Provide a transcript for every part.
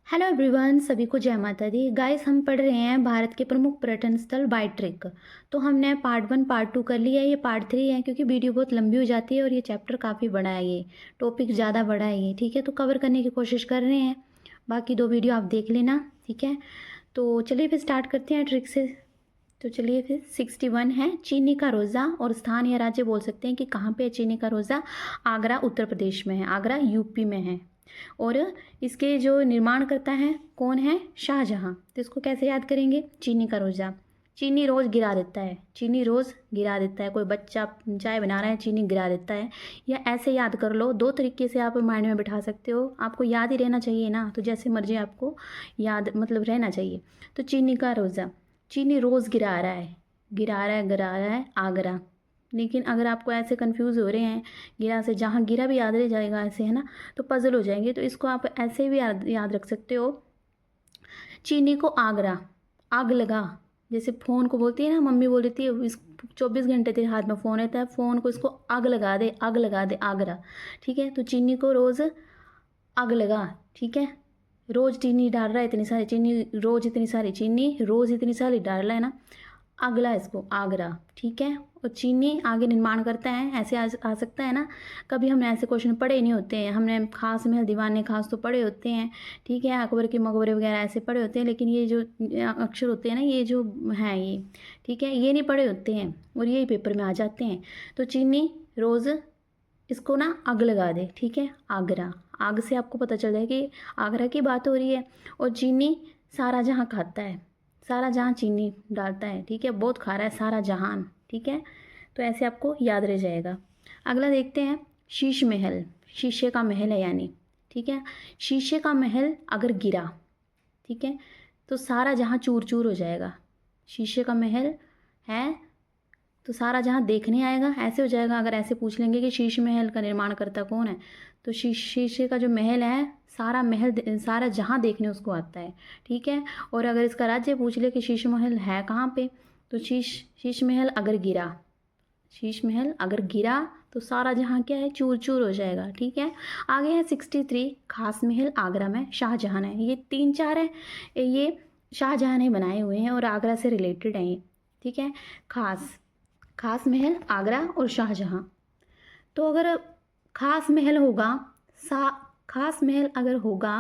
Hello everyone, सभी को जय माता दी। गाइस, हम पढ़ रहे हैं भारत के प्रमुख पर्यटन स्थल बाय ट्रिक। तो हमने पार्ट 1 पार्ट 2 कर लिया है, ये पार्ट 3 है क्योंकि वीडियो बहुत लंबी हो जाती है और ये चैप्टर काफ़ी बड़ा है, ये टॉपिक ज़्यादा बड़ा है ये, ठीक है। तो कवर करने की कोशिश कर रहे हैं, बाकी 2 वीडियो आप देख लेना, ठीक है। तो चलिए फिर स्टार्ट करते हैं ट्रिक से। तो चलिए फिर 61 है चीनी का रोज़ा, और स्थान या राज्य बोल सकते हैं कि कहाँ पे है चीनी का रोज़ा। आगरा उत्तर प्रदेश में है, आगरा यूपी में है। और इसके जो निर्माण करता है कौन है? शाहजहां। तो इसको कैसे याद करेंगे? चीनी का रोज़ा, चीनी रोज़ गिरा देता है, चीनी रोज़ गिरा देता है। कोई बच्चा चाय बना रहा है, चीनी गिरा देता है। या ऐसे याद कर लो, 2 तरीके से आप माइंड में बिठा सकते हो, आपको याद ही रहना चाहिए ना, तो जैसे मर्जी आपको याद मतलब रहना चाहिए। तो चीनी का रोज़ा, चीनी रोज़ गिरा रहा है, गिरा रहा है, गिरा रहा है आगरा। लेकिन अगर आपको ऐसे कंफ्यूज हो रहे हैं, गिरा से जहाँ गिरा भी याद रह जाएगा ऐसे, है ना, तो पजल हो जाएंगे। तो इसको आप ऐसे भी याद रख सकते हो, चीनी को आगरा, आग लगा। जैसे फ़ोन को बोलती है ना, मम्मी बोल देती है इस 24 घंटे तेरे हाथ में फ़ोन रहता है, फ़ोन को इसको आग लगा दे, आग लगा दे आगरा, ठीक है। तो चीनी को रोज़ आग लगा, ठीक है। रोज़ चीनी डाल रहा है, इतनी सारी चीनी रोज़, इतनी सारी चीनी रोज़ इतनी सारी डाल रहा है ना, अगला इसको आगरा, ठीक है। और चीनी आगे निर्माण करता है, ऐसे आ सकता है ना। कभी हमने ऐसे क्वेश्चन पढ़े नहीं होते हैं, हमने खास महल दीवाने खास तो पढ़े होते हैं, ठीक है, अकबर के मकबरे वगैरह ऐसे पढ़े होते हैं, लेकिन ये जो अक्षर होते हैं ना, ये जो हैं ये, ठीक है, ये नहीं पढ़े होते हैं और यही पेपर में आ जाते हैं। तो चीनी रोज़ इसको ना आग लगा दे, ठीक है, आगरा। आग से आपको पता चल जाए कि आगरा की बात हो रही है। और चीनी सारा जहाँ खाता है, सारा जहाँ चीनी डालता है, ठीक है, बहुत खा रहा है सारा जहान, ठीक है। तो ऐसे आपको याद रह जाएगा। अगला देखते हैं, शीश महल, शीशे का महल है यानी, ठीक है। शीशे का महल अगर गिरा, ठीक है, तो सारा जहाँ चूर चूर हो जाएगा। शीशे का महल है तो सारा जहाँ देखने आएगा, ऐसे हो जाएगा। अगर ऐसे पूछ लेंगे कि शीश महल का निर्माण करता कौन है, तो शीशे का जो महल है, सारा महल सारा जहाँ देखने उसको आता है, ठीक है। और अगर इसका राज्य पूछ ले कि शीश महल है कहाँ पे, तो शीश महल अगर गिरा, शीश महल अगर गिरा तो सारा जहाँ क्या है, चूर चूर हो जाएगा, ठीक है। आगे है 63 खास महल आगरा में शाहजहां है। ये 3-4 है, ये शाहजहां ने बनाए हुए हैं और आगरा से रिलेटेड हैं ये, ठीक है। खास महल आगरा और शाहजहां। तो अगर खास महल होगा, सा खास महल अगर होगा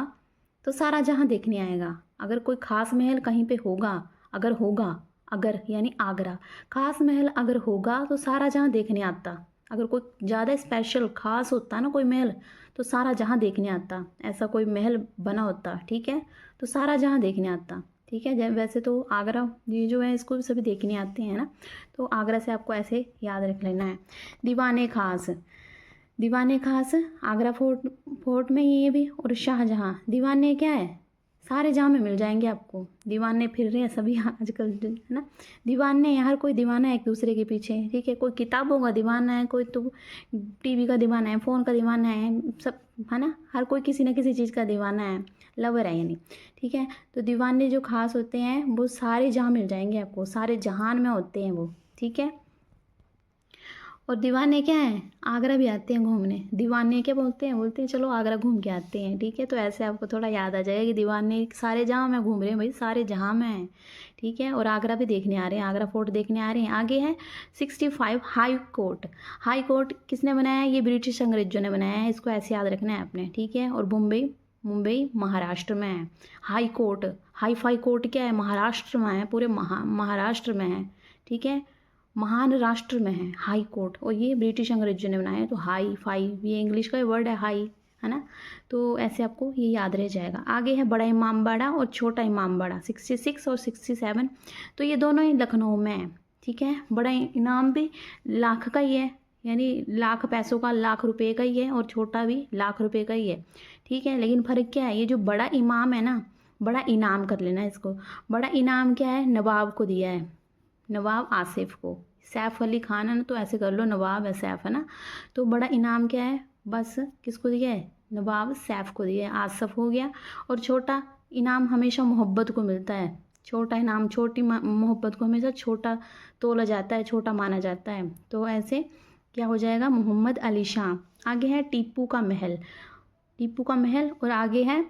तो सारा जहां देखने आएगा। अगर कोई खास महल कहीं पे होगा, अगर यानी आगरा, खास महल अगर होगा तो सारा जहां देखने आता। अगर कोई ज़्यादा स्पेशल खास होता ना कोई महल, तो सारा जहां देखने आता, ऐसा कोई महल बना होता, ठीक है, तो सारा जहां देखने आता, ठीक है। वैसे तो आगरा ये जो है इसको सभी देखने आते हैं ना, तो आगरा से आपको ऐसे याद रख लेना है। दीवाने खास, दीवाने खास आगरा फोर्ट में ही ये भी। और शाहजहां, दीवाने क्या है, सारे जहाँ में मिल जाएंगे आपको, दीवाने फिर रहे हैं सभी आजकल, है ना। दीवाने, हर कोई दीवाना है एक दूसरे के पीछे, ठीक है। कोई किताबों का दीवाना है, कोई तो टीवी का दीवाना है, फ़ोन का दीवाना है, सब, है ना, हर कोई किसी न किसी चीज़ का दीवाना है, लवर है यानी, ठीक है। तो दीवाने जो खास होते हैं वो सारे जहाँ मिल जाएंगे आपको, सारे जहान में होते हैं वो, ठीक है। और दीवाने क्या है, आगरा भी आते हैं घूमने। दीवाने क्या बोलते हैं, बोलते हैं चलो आगरा घूम के आते हैं, ठीक है। तो ऐसे आपको थोड़ा याद आ जाएगा कि दीवाने सारे जहाँ में घूम रहे हैं भाई, सारे जहाँ में हैं, ठीक है। और आगरा भी देखने आ रहे हैं, आगरा फोर्ट देखने आ रहे हैं। आगे है 65 हाई कोर्ट। हाई कोर्ट किसने बनाया है? ये ब्रिटिश अंग्रेजों ने बनाया है, इसको ऐसे याद रखना है आपने, ठीक है। और मुंबई महाराष्ट्र में है। High court, hi fi court क्या है, महाराष्ट्र में है, पूरे महाराष्ट्र में है, ठीक है, महान राष्ट्र में है हाई कोर्ट। और ये ब्रिटिश अंग्रेजों ने बनाया है, तो हाई फाई ये इंग्लिश का वर्ड है, हाई, है ना। तो ऐसे आपको ये याद रह जाएगा। आगे है बड़ा इमामबाड़ा और छोटा इमामबाड़ा, 66 और 67। तो ये दोनों ही लखनऊ में है, ठीक है। बड़ा इनाम भी लाख का ही है, यानी लाख पैसों का, लाख रुपए का ही है, और छोटा भी लाख रुपए का ही है, ठीक है। लेकिन फ़र्क क्या है, ये जो बड़ा इमाम है ना, बड़ा इनाम कर लेना इसको। बड़ा इनाम क्या है, नवाब को दिया है, नवाब आसिफ को। सैफ अली खान है ना, तो ऐसे कर लो, नवाब है सैफ, है ना। तो बड़ा इनाम क्या है, बस किसको दिया है, नवाब सैफ को दिया है, आसफ हो गया। और छोटा इनाम हमेशा मोहब्बत को मिलता है, छोटा इनाम, छोटी मोहब्बत को हमेशा छोटा तोला जाता है, छोटा माना जाता है। तो ऐसे क्या हो जाएगा, मोहम्मद अली शाह। आगे है टीपू का महल, टीपू का महल। और आगे है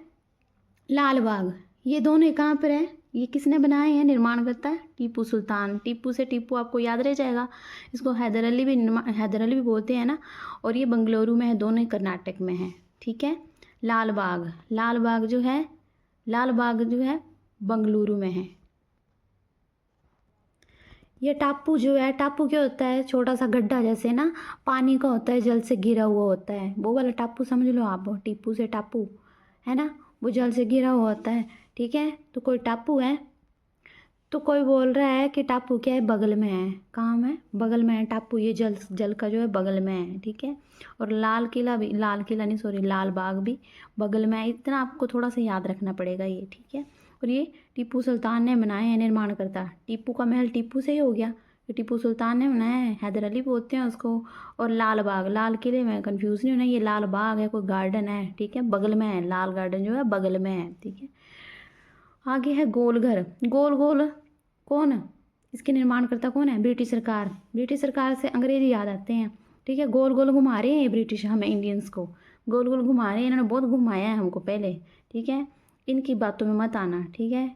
लाल बाग, ये दोनों कहाँ पर है? ये किसने बनाए हैं, निर्माण करता है? टीपू सुल्तान। टीपू से टीपू आपको याद रह जाएगा। इसको हैदर अली भी बोलते हैं ना। और ये बंगलुरु में है, दोनों ही कर्नाटक में है। ठीक है। लाल बाग, लाल बाग जो है, लाल बाग जो है बंगलुरु में है। ये टापू जो है, टापू क्या होता है? छोटा सा गड्ढा जैसे ना, पानी का होता है, जल से घिरा हुआ होता है, वो वाला टापू समझ लो आप। टीपू से टापू है ना, वो जल से घिरा हुआ होता है। ठीक है। तो कोई टापू है, तो कोई बोल रहा है कि टापू क्या है, बगल में है। कहाँ में? बगल में है टापू। ये जल जल का जो है बगल में है। ठीक है। और लाल किला भी, लाल किला नहीं सॉरी, लाल बाग भी बगल में है। इतना आपको थोड़ा सा याद रखना पड़ेगा ये। ठीक है। और ये टीपू सुल्तान ने बनाए हैं, निर्माण करता। टीपू का महल टीपू से ही हो गया, ये टीपू सुल्तान ने बनाया है, हैदर अली बोलते हैं उसको। और लाल बाग, लाल किले में कंफ्यूज नहीं होना, ये लाल बाग है, कोई गार्डन है। ठीक है। बगल में है, लाल गार्डन जो है बगल में है। ठीक है। आगे है गोल घर। गोल गोल कौन है? इसके निर्माण करता कौन है? ब्रिटिश सरकार। ब्रिटिश सरकार से अंग्रेज याद आते हैं। ठीक है। गोल गोल घुमा रहे हैं ये ब्रिटिश हमें इंडियंस को, गोल गोल घुमा रहे हैं, इन्होंने बहुत घुमाया है हमको पहले। ठीक है। इनकी बातों में मत आना। ठीक है।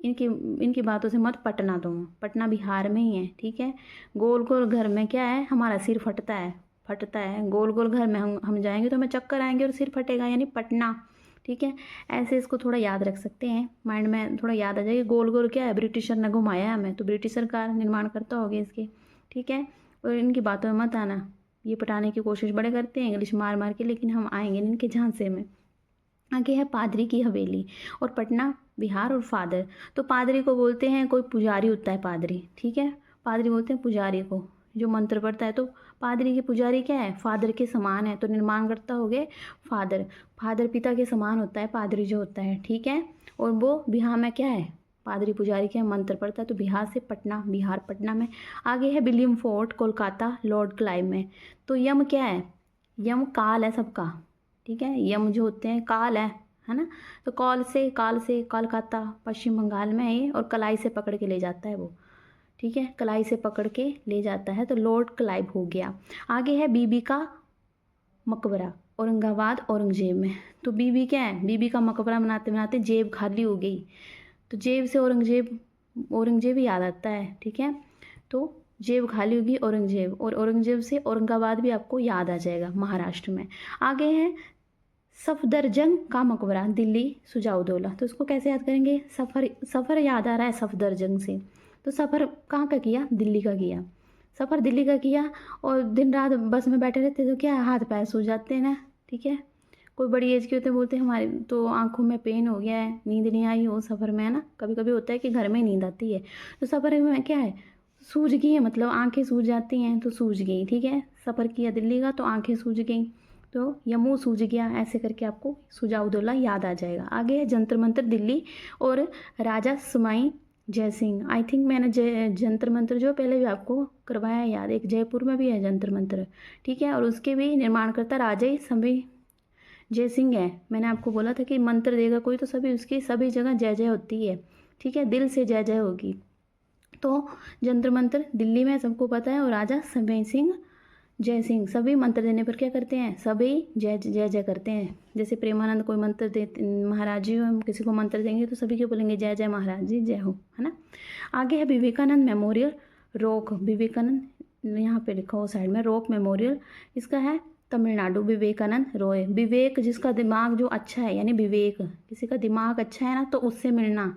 इनकी इनकी बातों से मत पटना तुम। पटना बिहार में ही है। ठीक है। गोल गोल घर में क्या है? हमारा सिर फटता है, फटता है। गोल गोल घर में हम जाएंगे तो हमें चक्कर आएंगे और सिर फटेगा, यानी पटना। ठीक है। ऐसे इसको थोड़ा याद रख सकते हैं, माइंड में थोड़ा याद आ जाएगी। गोल गोल क्या है? ब्रिटिशर ने घुमाया है हमें, तो ब्रिटिश सरकार निर्माण करता होगी इसके। ठीक है। और इनकी बातों में मत आना, ये पटाने की कोशिश बड़े करते हैं इंग्लिश मार मार के, लेकिन हम आएंगे नहीं इनके झांसे में। आगे है पादरी की हवेली। और पटना बिहार। और फादर, तो पादरी को बोलते हैं, कोई पुजारी होता है पादरी। ठीक है। पादरी बोलते हैं पुजारी को, जो मंत्र पढ़ता है। तो पादरी के पुजारी क्या है? फादर के समान है, तो निर्माण करता हो गए फादर। फादर पिता के समान होता है पादरी जो होता है। ठीक है। और वो बिहार में क्या है? पादरी पुजारी क्या है? मंत्र पढ़ता है। तो बिहार से पटना, बिहार पटना में। आगे है William fort, Kolkata, Lord Clive में। तो यम क्या है? यम काल है सबका। ठीक है। यम जो होते हैं काल है ना। तो काल से कोलकाता पश्चिम बंगाल में है ये, और कलाई से पकड़ के ले जाता है वो। ठीक है। कलाई से पकड़ के ले जाता है, तो लॉर्ड क्लाइव हो गया। आगे है बीबी का मकबरा, औरंगाबाद औरंगजेब में। तो बीबी क्या है? बीबी का मकबरा बनाते बनाते जेब खाली हो गई, तो जेब से औरंगजेब, औरंगजेब ही याद आता है। ठीक है। तो जेब खाली होगी औरंगजेब, और औरंगजेब से औरंगाबाद भी आपको याद आ जाएगा, महाराष्ट्र में। आगे है सफदरजंग का मकबरा, दिल्ली, सुजाउद्दौला। तो इसको कैसे याद करेंगे? सफ़र, सफ़र याद आ रहा है सफदरजंग से, तो सफ़र कहाँ का किया? दिल्ली का किया। सफ़र दिल्ली का किया, और दिन रात बस में बैठे रहते तो क्या हाथ पैर सूज जाते हैं ना। ठीक है। कोई बड़ी एज के होते बोलते हैं हमारे तो आंखों में पेन हो गया है, नींद नहीं आई हो सफ़र में, है ना। कभी कभी होता है कि घर में ही नींद आती है, तो सफ़र में क्या है? सूज गई है, मतलब आंखें सूज जाती हैं, तो सूज गई। ठीक है। सफ़र किया दिल्ली का, तो आंखें सूज गई, तो या मुँह सूज गया, ऐसे करके आपको सुजाउद्दौला याद आ जाएगा। आगे है जंतर मंतर, दिल्ली, और राजा सुमाई जय सिंह। आई थिंक मैंने जंतर मंतर जो पहले भी आपको करवाया है याद, एक जयपुर में भी है जंतर मंतर। ठीक है। और उसके भी निर्माणकर्ता राजा ही सभी जय सिंह है। मैंने आपको बोला था कि मंत्र देगा कोई तो सभी उसकी सभी जगह जय जय होती है। ठीक है। दिल से जय जय होगी। तो जंतर मंतर दिल्ली में सबको पता है, और राजा समय सिंह जय सिंह सभी मंत्र देने पर क्या करते हैं? सभी जय जय जय करते हैं। जैसे प्रेमानंद कोई मंत्र दे, महाराज जी हम किसी को मंत्र देंगे तो सभी क्यों बोलेंगे? जय जय महाराज जी जय हो, है ना। आगे है विवेकानंद मेमोरियल, रोक। विवेकानंद यहाँ पे लिखा हो साइड में, रोक मेमोरियल। इसका है तमिलनाडु। विवेकानंद रॉय, विवेक जिसका दिमाग जो अच्छा है, यानी विवेक, किसी का दिमाग अच्छा है ना, तो उससे मिलना,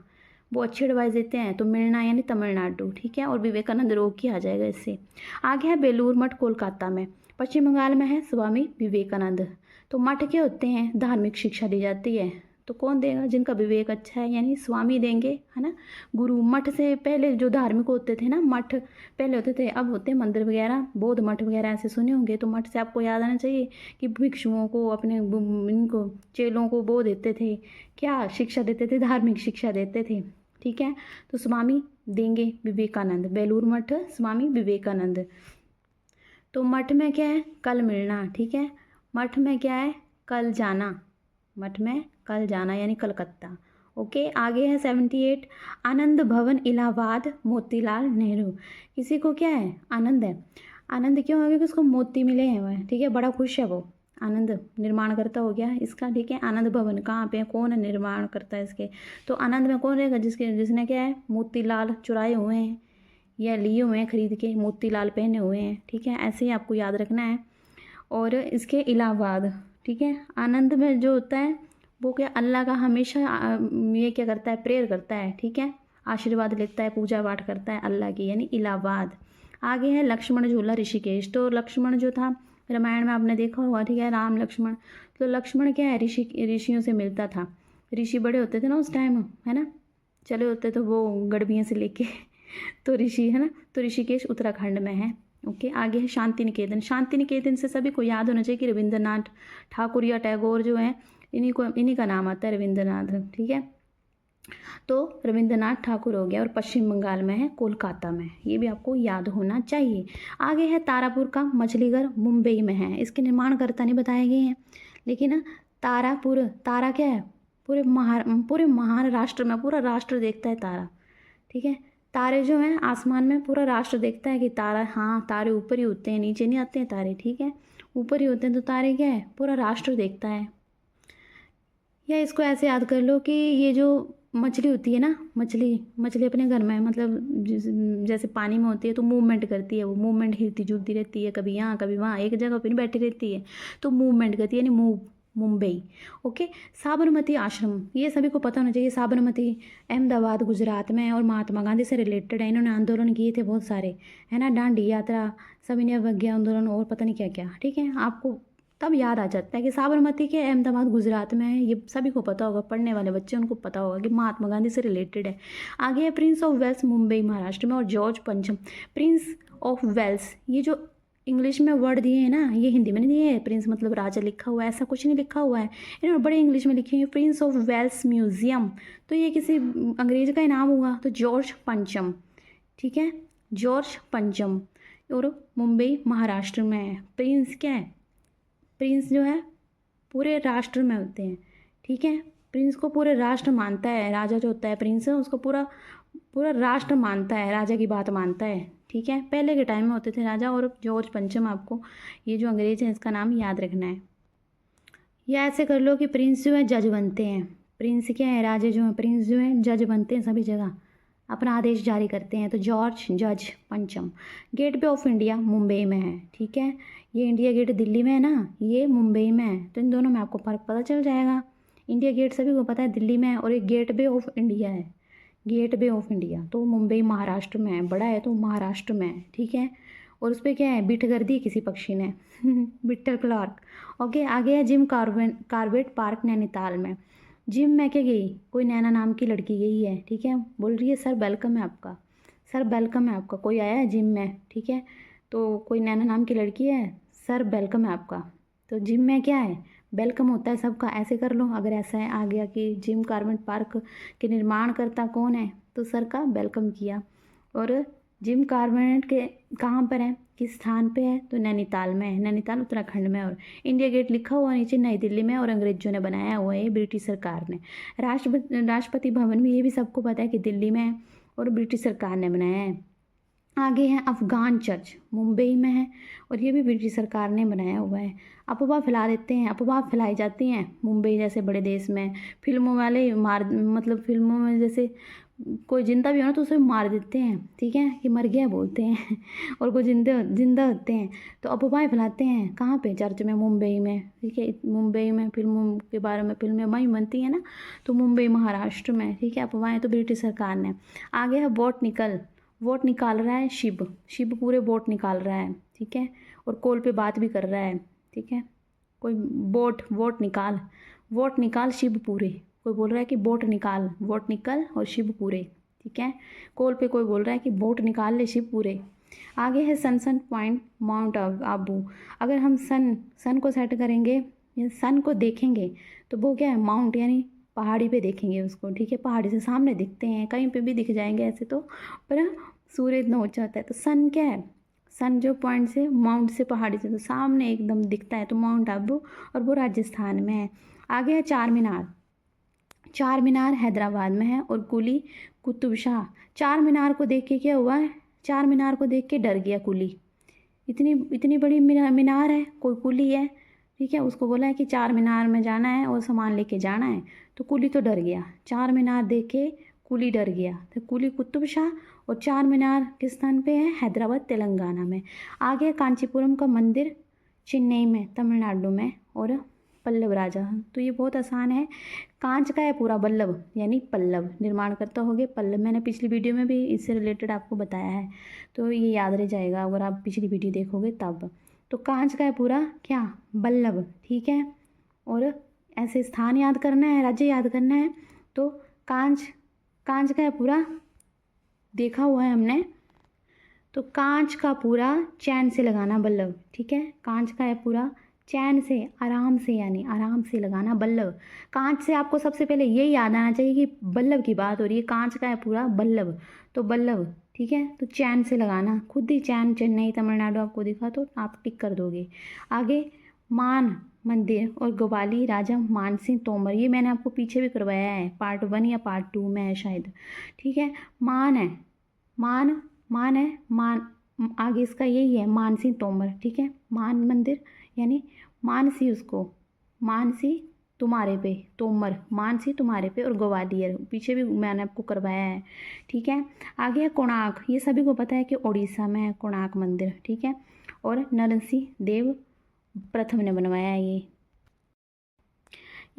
वो अच्छी एडवाइस देते हैं, तो मिलना यानी तमिलनाडु। ठीक है। और विवेकानंद रोग ही आ जाएगा इससे। आगे है बेलूर मठ, कोलकाता में। पश्चिम बंगाल में है स्वामी विवेकानंद। तो मठ क्या होते हैं? धार्मिक शिक्षा दी जाती है, तो कौन देगा? जिनका विवेक अच्छा है, यानी स्वामी देंगे, है ना। गुरु। मठ से पहले जो धार्मिक होते थे ना, मठ पहले होते थे, अब होते हैं मंदिर वगैरह, बौद्ध मठ वगैरह ऐसे सुने होंगे। तो मठ से आपको याद आना चाहिए कि भिक्षुओं को, अपने इनको चेलों को वो देते थे, क्या शिक्षा देते थे? धार्मिक शिक्षा देते थे। ठीक है। तो स्वामी देंगे विवेकानंद, बेलूर मठ स्वामी विवेकानंद। तो मठ में क्या है? कल मिलना। ठीक है। मठ में क्या है? कल जाना। मठ में कल जाना यानी कलकत्ता। ओके। आगे है 78, आनंद भवन, इलाहाबाद, मोतीलाल नेहरू। किसी को क्या है? आनंद है। आनंद क्यों है? क्योंकि उसको मोती मिले हैं वह। ठीक है। बड़ा खुश है वो। आनंद निर्माणकर्ता हो गया इसका, ठीक है। आनंद भवन कहाँ पे है, कौन है निर्माण करता है इसके, तो आनंद में कौन रहेगा, जिसने क्या है मोतीलाल चुराए हुए हैं या लिए हुए हैं खरीद के, मोतीलाल पहने हुए हैं, ठीक है। ऐसे ही आपको याद रखना है। और इसके इलाहाबाद, ठीक है, आनंद में जो होता है वो क्या अल्लाह का हमेशा ये क्या करता है, प्रेयर करता है, ठीक है, आशीर्वाद लेता है, पूजा पाठ करता है अल्लाह की, यानी इलाहाबाद। आगे है लक्ष्मण झूला ऋषिकेश। तो लक्ष्मण जो था रामायण में आपने देखा होगा, ठीक है, राम लक्ष्मण। तो लक्ष्मण क्या है, ऋषियों से मिलता था। ऋषि बड़े होते थे ना उस टाइम, है ना, चले होते तो वो गड़बियों से लेके तो ऋषि है ना, तो ऋषिकेश उत्तराखंड में है। ओके, आगे है शांति निकेतन। शांति निकेतन से सभी को याद होना चाहिए कि रविंद्रनाथ ठाकुर या टैगोर जो है इन्हीं का नाम आता है रविंद्रनाथ, ठीक है। तो रविंद्रनाथ ठाकुर हो गया, और पश्चिम बंगाल में है, कोलकाता में, ये भी आपको याद होना चाहिए। आगे है तारापुर का मछलीघर, मुंबई में है। इसके निर्माणकर्ता नहीं बताए गए हैं, लेकिन तारापुर, तारा क्या है, पूरे महाराष्ट्र में पूरा राष्ट्र देखता है तारा, ठीक है। तारे जो हैं आसमान में पूरा राष्ट्र देखता है कि तारा, हाँ तारे ऊपर ही होते हैं, नीचे नहीं आते हैं तारे, ठीक है, ऊपर ही होते हैं। तो तारे क्या है, पूरा राष्ट्र देखता है। या इसको ऐसे याद कर लो कि ये जो मछली होती है ना, मछली अपने घर में मतलब जैसे पानी में होती है तो मूवमेंट करती है, वो मूवमेंट हिलती जुलती रहती है, कभी यहाँ कभी वहाँ, एक जगह पे नहीं बैठी रहती है, तो मूवमेंट करती है, यानी मुंबई। ओके, साबरमती आश्रम, ये सभी को पता होना चाहिए। साबरमती अहमदाबाद गुजरात में है और महात्मा गांधी से रिलेटेड है। इन्होंने आंदोलन किए थे बहुत सारे, है ना, दांडी यात्रा, सविनय अवज्ञा आंदोलन और पता नहीं क्या क्या, ठीक है। आपको तब याद आ जाता है कि साबरमती के अहमदाबाद गुजरात में है, ये सभी को पता होगा, पढ़ने वाले बच्चे उनको पता होगा कि महात्मा गांधी से रिलेटेड है। आगे है prince of Wales, Mumbai Maharashtra में, और जॉर्ज पंचम। प्रिंस ऑफ वेल्स, ये जो इंग्लिश में वर्ड दिए हैं ना, ये हिंदी में नहीं दिए हैं। प्रिंस मतलब राजा लिखा हुआ है, ऐसा कुछ नहीं लिखा हुआ है, इन्होंने बड़े इंग्लिश में लिखे हैं। प्रिंस ऑफ वेल्स म्यूजियम, तो ये किसी अंग्रेज का इनाम हुआ, तो जॉर्ज पंचम, ठीक है, जॉर्ज पंचम, और मुंबई महाराष्ट्र में है। प्रिंस क्या है, प्रिंस जो है पूरे राष्ट्र में होते हैं, ठीक है। प्रिंस को पूरे राष्ट्र मानता है, राजा जो होता है प्रिंस उसको पूरा पूरा राष्ट्र मानता है, राजा की बात मानता है, ठीक है। पहले के टाइम में होते थे राजा। और जॉर्ज पंचम, आपको ये जो अंग्रेज है इसका नाम याद रखना है। या ऐसे कर लो कि प्रिंस जो है जज बनते हैं। प्रिंस क्या है, राजे जो हैं प्रिंस जो हैं जज बनते हैं, सभी जगह अपना आदेश जारी करते हैं, तो जॉर्ज जज पंचम। Gateway of India Mumbai में है, ठीक है। ये इंडिया गेट दिल्ली में है ना, ये मुंबई में है, तो इन दोनों में आपको फर्क पता चल जाएगा। इंडिया गेट सभी को पता है दिल्ली में है, और एक गेट वे ऑफ इंडिया है, गेट वे ऑफ इंडिया तो मुंबई महाराष्ट्र में है, बड़ा है तो महाराष्ट्र में है, ठीक है। और उस पर क्या है, बिट कर दी किसी पक्षी ने बिट्टर क्लार्क। ओके, आगे है जिम कार्बेट पार्क नैनीताल में। जिम में क्या गई, कोई नैना नाम की लड़की गई है, ठीक है, बोल रही है सर वेलकम है आपका, सर वेलकम है आपका, कोई आया है जिम में, ठीक है। तो कोई नैना नाम की लड़की है, सर वेलकम है आपका। तो जिम में क्या है, वेलकम होता है सबका, ऐसे कर लो। अगर ऐसा है आ गया कि जिम कार्बेट पार्क के निर्माणकर्ता कौन है, तो सर का वेलकम किया। और जिम कार्बेट के कहाँ पर है, किस स्थान पे है, तो नैनीताल में है, नैनीताल उत्तराखंड में। और इंडिया गेट लिखा हुआ नीचे नई दिल्ली में, और अंग्रेजों ने बनाया हुआ है, ब्रिटिश सरकार ने। राष्ट्रपति भवन भी, ये भी सबको पता है कि दिल्ली में है, और ब्रिटिश सरकार ने बनाया है। आगे है अफगान चर्च, मुंबई में है, और ये भी ब्रिटिश सरकार ने बनाया हुआ है। अफवाह फैला देते हैं, अफवाह फैलाई जाती हैं मुंबई जैसे बड़े देश में, फिल्मों वाले मतलब फिल्मों में जैसे कोई जिंदा भी हो ना तो उसे मार देते हैं, ठीक है, कि मर गया बोलते हैं और कोई जिंदा होते हैं तो अफवाहें फैलाते हैं। कहाँ पे, चर्च में, मुंबई में, ठीक है। मुंबई में फिल्मों के बारे में फिल्में वहीं बनती हैं ना, तो मुंबई महाराष्ट्र में, ठीक है। अफवाहें तो ब्रिटिश सरकार ने। आगे है वोट निकाल रहा है शिव पूरे वोट निकाल रहा है, ठीक है, और कॉल पे बात भी कर रहा है, ठीक है। कोई वोट निकाल शिव पूरे, कोई बोल रहा है कि वोट निकल और शिव पूरे, ठीक है। कॉल पे कोई बोल रहा है कि वोट निकाल ले शिव पूरे। आगे है सनसन पॉइंट माउंट आबू। अगर हम सन को सेट करेंगे या सन को देखेंगे तो वो क्या है, माउंट यानी पहाड़ी पे देखेंगे उसको, ठीक है। पहाड़ी से सामने दिखते हैं, कहीं पे भी दिख जाएंगे ऐसे तो, पर सूर्य इतना ऊंचा होता है। तो सन क्या है, सन जो पॉइंट से माउंट से पहाड़ी से तो सामने एकदम दिखता है, तो माउंट आबू, और वो राजस्थान में है। आगे है चार मीनार हैदराबाद में है, और कुली कुतुब शाह। चार मीनार को देख के क्या हुआ है, चार मीनार को देख के डर गया कुली, इतनी बड़ी मीनार है, कोई कुली है, ठीक है। उसको बोला है कि चार मीनार में जाना है और सामान लेके जाना है। तो कुली तो डर गया, चार मीनार देख के कुली डर गया। तो कुली कुतुब शाह, और चार मीनार किस स्थान पे है? हैदराबाद तेलंगाना में। आगे कांचीपुरम का मंदिर चेन्नई में, तमिलनाडु में। और पल्लव राजा, तो ये बहुत आसान है। कांच का है पूरा, बल्लभ यानी पल्लव, निर्माणकर्ता हो गए पल्लव। मैंने पिछली वीडियो में भी इससे रिलेटेड आपको बताया है, तो ये याद रह जाएगा अगर आप पिछली वीडियो देखोगे तब। तो कांच का है पूरा क्या? बल्लभ, ठीक है। और ऐसे स्थान याद करना है, राज्य याद करना है। तो कांच, कांच का है पूरा, देखा हुआ है हमने। तो कांच का पूरा चैन से लगाना बल्लभ, ठीक है। कांच का है पूरा चैन से, आराम से, यानी आराम से लगाना बल्लभ। कांच से आपको सबसे पहले ये याद आना चाहिए कि बल्लभ की बात हो रही है, कांच का है पूरा बल्लभ, तो बल्लभ, ठीक है। तो चैन से लगाना, खुद ही चैन, चेन्नई तमिलनाडु आपको दिखा तो आप टिक कर दोगे। आगे मान मंदिर और ग्वाली राजा मानसिंह तोमर, ये मैंने आपको पीछे भी करवाया है, पार्ट 1 या पार्ट 2 में है शायद, ठीक है। मान है, मान, मान है, मान, आगे इसका यही है, मानसिंह तोमर, ठीक है। मान मंदिर यानी मानसी, उसको मानसी तुम्हारे पे, तोमर मानसी तुम्हारे पे, और ग्वालियर पीछे भी मैंने आपको करवाया है, ठीक है। आगे है कोणार्क, ये सभी को पता है कि उड़ीसा में है कोणार्क मंदिर, ठीक है। और नरसिंह देव प्रथम ने बनवाया है ये।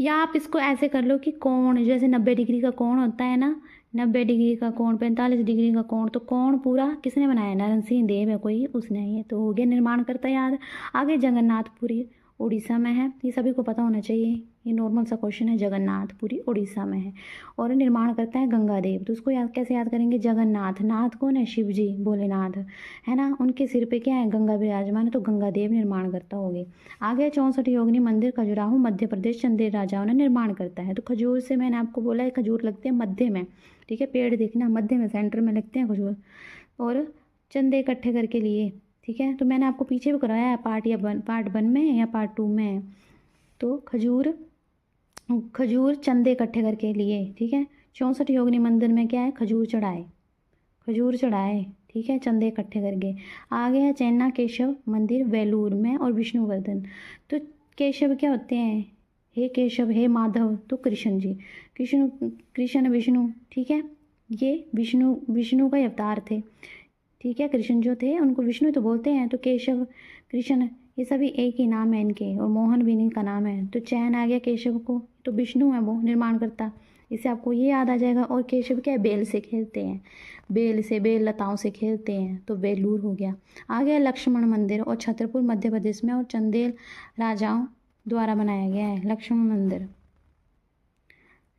या आप इसको ऐसे कर लो कि कोण, जैसे 90 डिग्री का कोण होता है ना, 90 डिग्री का कोण, 45 डिग्री का कोण, तो कोण पूरा किसने बनाया? नरसिंह देव है कोई, उसने। ये तो हो गया निर्माण करता याद। आगे जगन्नाथपुरी उड़ीसा में है, ये सभी को पता होना चाहिए, ये नॉर्मल सा क्वेश्चन है। जगन्नाथपुरी उड़ीसा में है। और निर्माण करता है गंगादेव, तो उसको याद कैसे याद करेंगे? जगन्नाथ, नाथ कौन है? शिव जी, भोलेनाथ, है ना। उनके सिर पे क्या है? गंगा विराजमान है, तो गंगादेव निर्माण करता हो गए। आगे 64 योगिनी मंदिर खजुराहो मध्य प्रदेश, चंदेल राजाओं ने निर्माण करता है। तो खजूर से मैंने आपको बोला है, खजूर लगते हैं मध्य में, ठीक है। पेड़ देखना मध्य में, सेंटर में लगते हैं खजूर। और चंदे इकट्ठे करके लिए, ठीक है। तो मैंने आपको पीछे भी कराया है, पार्ट 1 में या पार्ट 2 में। तो खजूर, खजूर चंदे इकट्ठे करके लिए, ठीक है। 64 योगिनी मंदिर में क्या है? खजूर चढ़ाए, खजूर चढ़ाए, ठीक है, चंदे इकट्ठे करके। आगे है चैना केशव मंदिर वेलूर में और विष्णुवर्धन। तो केशव क्या होते हैं? हे केशव, हे माधव, तो कृष्ण जी, कृष्ण, कृष्ण विष्णु, ठीक है। ये विष्णु, विष्णु का अवतार थे, ठीक है। कृष्ण जो थे उनको विष्णु तो बोलते हैं। तो केशव, कृष्ण, ये सभी एक ही नाम है इनके, और मोहन भी इन्हीं का नाम है। तो चैन आ गया केशव को, तो विष्णु है वो निर्माण करता, इससे आपको ये याद आ जाएगा। और केशव क्या है? बेल से खेलते हैं, बेल से, बेल लताओं से खेलते हैं, तो बेलूर हो गया। आ गया लक्ष्मण मंदिर और छतरपुर मध्य प्रदेश में और चंदेल राजाओं द्वारा बनाया गया है लक्ष्मण मंदिर।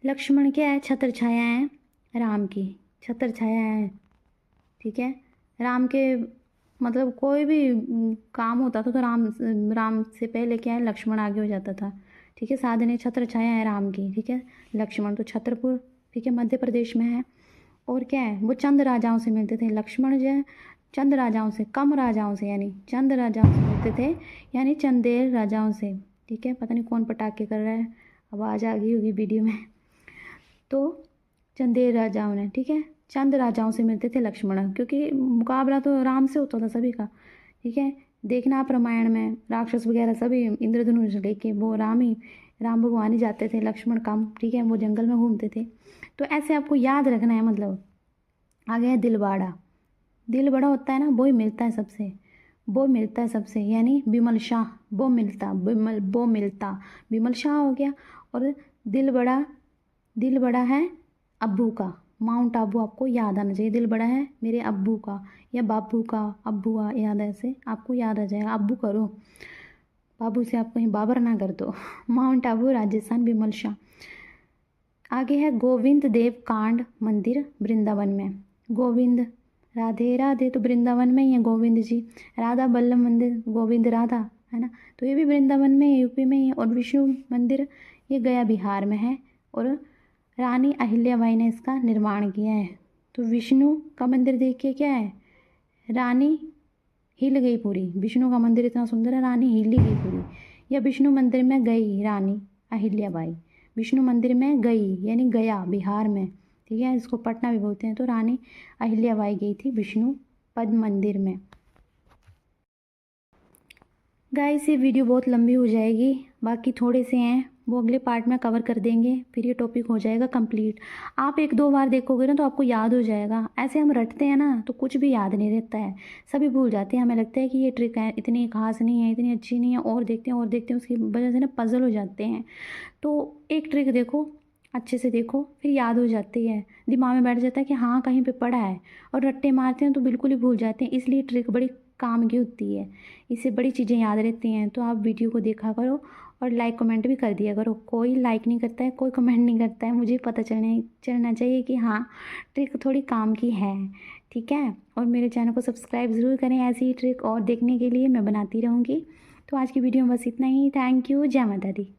लक्ष्मण क्या है? छत्र छाया है राम की, छत्र छाया है, ठीक है। राम के मतलब कोई भी काम होता था तो राम, राम से पहले क्या है? लक्ष्मण आगे हो जाता था, ठीक है। साधने छत्र छाया है राम की, ठीक है। लक्ष्मण तो छतरपुर, ठीक है, मध्य प्रदेश में है। और क्या है? वो चंद राजाओं से मिलते थे। लक्ष्मण जो है चंद राजाओं से, कम राजाओं से, यानी चंद राजाओं से मिलते थे, यानी चंदेल राजाओं से, ठीक है। पता नहीं कौन पटाखे कर रहा है, आवाज़ आ गई होगी वीडियो में। तो चंदेल राजाओं ने, ठीक है, चंद राजाओं से मिलते थे लक्ष्मण, क्योंकि मुकाबला तो राम से होता था सभी का, ठीक है। देखना आप रामायण में राक्षस वगैरह सभी इंद्रधनुष लेके वो राम भगवान ही जाते थे, लक्ष्मण कम, ठीक है, वो जंगल में घूमते थे। तो ऐसे आपको याद रखना है। मतलब आगे है दिलवाड़ा, दिल बड़ा होता है ना, वो ही मिलता है सबसे, वो मिलता है सबसे, यानी बिमल शाह, वो मिलता, बिमल, वो मिलता, बिमल शाह हो गया। और दिल बड़ा, दिल बड़ा है अब्बू का, माउंट आबू आपको याद आना चाहिए। दिल बड़ा है मेरे अब्बू का, या बाबू का, अब्बू याद ऐसे आपको याद आ जाएगा। अब्बू करो, बाबू से आप कहीं बाबर ना कर दो। माउंट आबू राजस्थान, बिमल शाह। आगे है गोविंद देव कांड मंदिर वृंदावन में। गोविंद, राधे राधे तो वृंदावन में ही है गोविंद जी। राधा बल्लभ मंदिर, गोविंद राधा, है ना, तो ये भी वृंदावन में, यूपी में ही है। और विष्णु मंदिर ये गया बिहार में है। और रानी अहिल्याबाई ने इसका निर्माण किया है। तो विष्णु का मंदिर देखिए क्या है? रानी हिल गई पूरी, विष्णु का मंदिर इतना सुंदर है, रानी हिल गई पूरी। या विष्णु मंदिर में गई रानी अहिल्याबाई, विष्णु मंदिर में गई यानी गया, बिहार में, ठीक है। इसको पटना भी बोलते हैं। तो रानी अहिल्याबाई गई थी विष्णु पद मंदिर में। गाइस ये वीडियो बहुत लंबी हो जाएगी, बाकी थोड़े से हैं वो अगले पार्ट में कवर कर देंगे, फिर ये टॉपिक हो जाएगा कंप्लीट। आप एक दो बार देखोगे ना तो आपको याद हो जाएगा। ऐसे हम रटते हैं ना तो कुछ भी याद नहीं रहता है, सभी भूल जाते हैं। हमें लगता है कि ये ट्रिक है इतनी खास नहीं है, इतनी अच्छी नहीं है, और देखते हैं उसकी वजह से ना पजल हो जाते हैं। तो एक ट्रिक देखो, अच्छे से देखो, फिर याद हो जाती है, दिमाग में बैठ जाता है कि हाँ कहीं पे पढ़ा है। और रट्टे मारते हैं तो बिल्कुल ही भूल जाते हैं, इसलिए ट्रिक बड़ी काम की होती है, इससे बड़ी चीज़ें याद रहती हैं। तो आप वीडियो को देखा करो और लाइक कमेंट भी कर दिया करो। कोई लाइक नहीं करता है, कोई कमेंट नहीं करता है, मुझे पता चलना चाहिए कि हाँ ट्रिक थोड़ी काम की है। ठीक है, और मेरे चैनल को सब्सक्राइब ज़रूर करें, ऐसी ही ट्रिक और देखने के लिए मैं बनाती रहूँगी। तो आज की वीडियो में बस इतना ही। Thank you. जय माता दी।